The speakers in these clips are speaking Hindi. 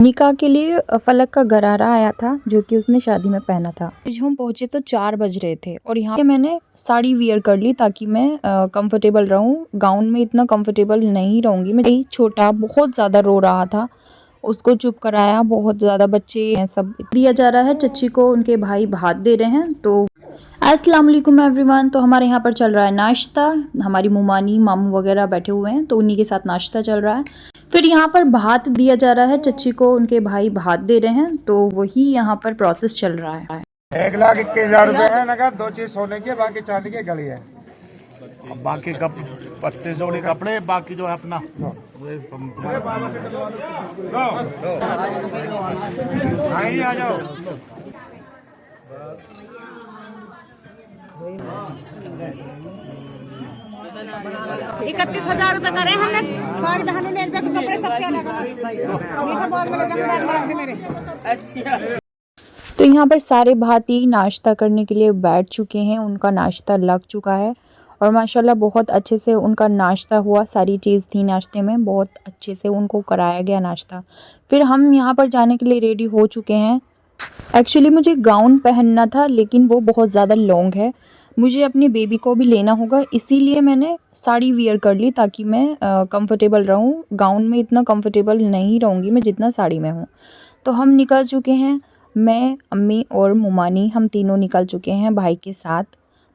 निकाह के लिए फलक का गरारा आया था जो कि उसने शादी में पहना था। जब हम पहुंचे तो 4 बज रहे थे और यहाँ पे मैंने साड़ी वियर कर ली ताकि मैं कंफर्टेबल रहूं। गाउन में इतना कंफर्टेबल नहीं रहूंगी मैं। छोटा बहुत ज़्यादा रो रहा था, उसको चुप कराया। बहुत ज़्यादा बच्चे हैं, सब दिया जा रहा है। चच्ची को उनके भाई भात दे रहे हैं। तो अस्सलाम वालेकुम एवरीवन। तो हमारे यहाँ पर चल रहा है नाश्ता। हमारी मुमानी मामू वगैरह बैठे हुए हैं तो उन्हीं के साथ नाश्ता चल रहा है। फिर यहाँ पर भात दिया जा रहा है, चच्ची को उनके भाई भात दे रहे हैं। तो वही यहाँ पर प्रोसेस चल रहा है। 1,21,000 रुपए है नगद, 2 चीज सोने की, बाकी चांदी की गली है। बाकी कप पत्ते जोड़े कपड़े, बाकी जो है अपना आ जाओ। 31,000 रुपए करे हमने। सारी बहनों ने एक जगह कपड़े सबके अलग अलग मेरे। तो यहाँ पर सारे भाती नाश्ता करने के लिए बैठ चुके हैं। उनका नाश्ता लग चुका है और माशाल्लाह बहुत अच्छे से उनका नाश्ता हुआ। सारी चीज़ थी नाश्ते में, बहुत अच्छे से उनको कराया गया नाश्ता। फिर हम यहाँ पर जाने के लिए रेडी हो चुके हैं। एक्चुअली मुझे गाउन पहनना था लेकिन वो बहुत ज़्यादा लॉन्ग है, मुझे अपनी बेबी को भी लेना होगा, इसीलिए मैंने साड़ी वियर कर ली ताकि मैं कंफर्टेबल रहूं। गाउन में इतना कंफर्टेबल नहीं रहूँगी मैं जितना साड़ी में हूँ। तो हम निकल चुके हैं, मैं, अम्मी और मुमानी, हम तीनों निकल चुके हैं भाई के साथ।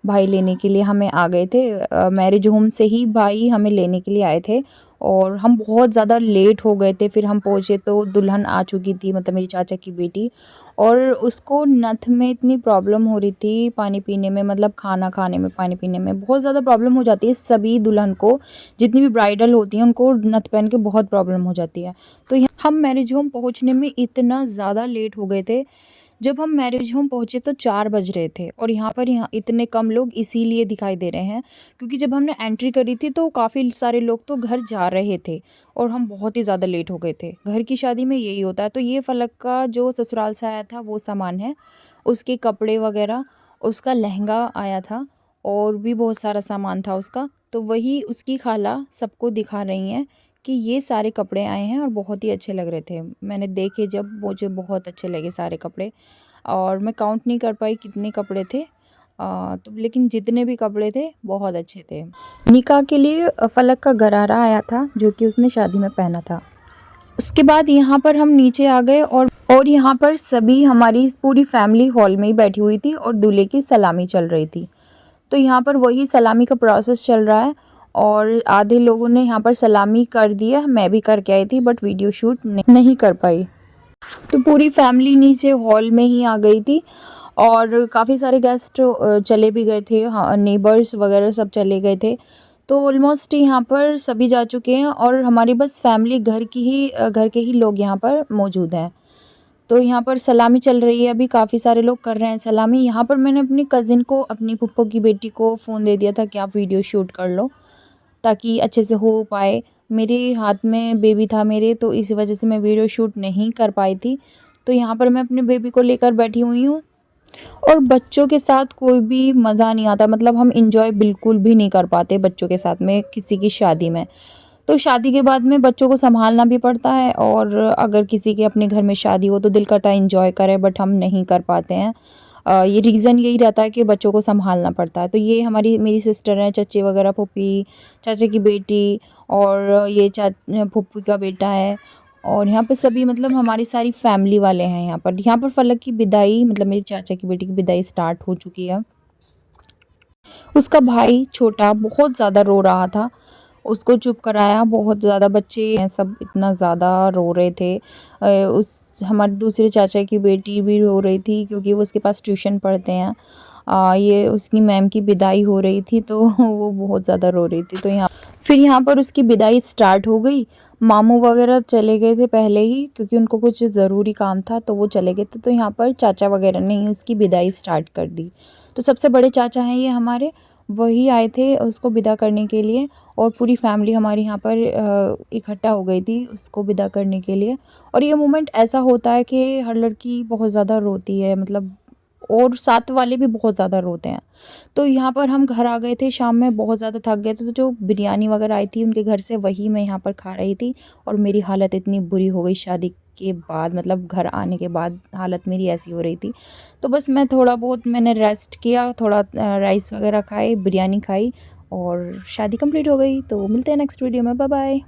भाई लेने के लिए हमें आ गए थे। मैरिज होम से ही भाई हमें लेने के लिए आए थे और हम बहुत ज़्यादा लेट हो गए थे। फिर हम पहुँचे तो दुल्हन आ चुकी थी, मतलब मेरी चाचा की बेटी, और उसको नथ में इतनी प्रॉब्लम हो रही थी, पानी पीने में, मतलब खाना खाने में, पानी पीने में बहुत ज़्यादा प्रॉब्लम हो जाती है। सभी दुल्हन को, जितनी भी ब्राइडल होती हैं उनको नथ पहन के बहुत प्रॉब्लम हो जाती है। तो हम मैरिज होम पहुँचने में इतना ज़्यादा लेट हो गए थे। जब हम मैरिज होम पहुँचे तो 4 बज रहे थे और यहाँ इतने कम लोग इसीलिए दिखाई दे रहे हैं क्योंकि जब हमने एंट्री करी थी तो काफ़ी सारे लोग तो घर जा रहे थे और हम बहुत ही ज़्यादा लेट हो गए थे। घर की शादी में यही होता है। तो ये फलक का जो ससुराल से आया था वो सामान है, उसके कपड़े वगैरह, उसका लहंगा आया था और भी बहुत सारा सामान था उसका। तो वही उसकी खाला सबको दिखा रही हैं कि ये सारे कपड़े आए हैं और बहुत ही अच्छे लग रहे थे। मैंने देखे जब, मुझे बहुत अच्छे लगे सारे कपड़े और मैं काउंट नहीं कर पाई कितने कपड़े थे, तो लेकिन जितने भी कपड़े थे बहुत अच्छे थे। निकाह के लिए फलक का गरारा आया था जो कि उसने शादी में पहना था। उसके बाद यहाँ पर हम नीचे आ गए और यहाँ पर सभी, हमारी पूरी फैमिली हॉल में ही बैठी हुई थी और दूल्हे की सलामी चल रही थी। तो यहाँ पर वही सलामी का प्रोसेस चल रहा है और आधे लोगों ने यहाँ पर सलामी कर दिया, मैं भी करके आई थी बट वीडियो शूट नहीं कर पाई। तो पूरी फैमिली नीचे हॉल में ही आ गई थी और काफ़ी सारे गेस्ट चले भी गए थे, हाँ, नेबर्स वगैरह सब चले गए थे। तो ऑलमोस्ट यहाँ पर सभी जा चुके हैं और हमारी बस फैमिली घर के ही लोग यहाँ पर मौजूद हैं। तो यहाँ पर सलामी चल रही है, अभी काफ़ी सारे लोग कर रहे हैं सलामी। यहाँ पर मैंने अपनी कज़िन को, अपनी फुप्पो की बेटी को फ़ोन दे दिया था कि आप वीडियो शूट कर लो ताकि अच्छे से हो पाए। मेरे हाथ में बेबी था मेरे, तो इस वजह से मैं वीडियो शूट नहीं कर पाई थी। तो यहाँ पर मैं अपने बेबी को लेकर बैठी हुई हूँ और बच्चों के साथ कोई भी मज़ा नहीं आता, मतलब हम इंजॉय बिल्कुल भी नहीं कर पाते बच्चों के साथ में किसी की शादी में। तो शादी के बाद में बच्चों को संभालना भी पड़ता है और अगर किसी के अपने घर में शादी हो तो दिल करता है इंजॉय करें, बट हम नहीं कर पाते हैं। ये रीज़न यही रहता है कि बच्चों को संभालना पड़ता है। तो ये मेरी सिस्टर हैं, चच्चे वगैरह, फूफी, चाचा की बेटी और ये फूफी का बेटा है और यहाँ पे सभी, मतलब हमारी सारी फैमिली वाले हैं यहाँ पर फलक की विदाई, मतलब मेरी चाचा की बेटी की विदाई स्टार्ट हो चुकी है। उसका भाई छोटा बहुत ज़्यादा रो रहा था, उसको चुप कराया। बहुत ज़्यादा बच्चे हैं, सब इतना ज़्यादा रो रहे थे। हमारे दूसरे चाचा की बेटी भी रो रही थी क्योंकि वो उसके पास ट्यूशन पढ़ते हैं। ये उसकी मैम की विदाई हो रही थी तो वो बहुत ज़्यादा रो रही थी। तो यहाँ पर उसकी विदाई स्टार्ट हो गई। मामू वगैरह चले गए थे पहले ही क्योंकि उनको कुछ ज़रूरी काम था तो वो चले गए थे। तो यहाँ पर चाचा वगैरह ने ही उसकी विदाई स्टार्ट कर दी। तो सबसे बड़े चाचा हैं ये हमारे, वही आए थे उसको विदा करने के लिए और पूरी फैमिली हमारी यहाँ पर इकट्ठा हो गई थी उसको विदा करने के लिए। और ये मोमेंट ऐसा होता है कि हर लड़की बहुत ज़्यादा रोती है, मतलब और साथ वाले भी बहुत ज़्यादा रोते हैं। तो यहाँ पर हम घर आ गए थे शाम में, बहुत ज़्यादा थक गए थे, तो जो बिरयानी वगैरह आई थी उनके घर से वही मैं यहाँ पर खा रही थी और मेरी हालत इतनी बुरी हो गई शादी के बाद, मतलब घर आने के बाद हालत मेरी ऐसी हो रही थी। तो बस मैं थोड़ा बहुत मैंने रेस्ट किया, थोड़ा राइस वगैरह खाए, बिरयानी खाई और शादी कंप्लीट हो गई। तो मिलते हैं नेक्स्ट वीडियो में, बाय बाय।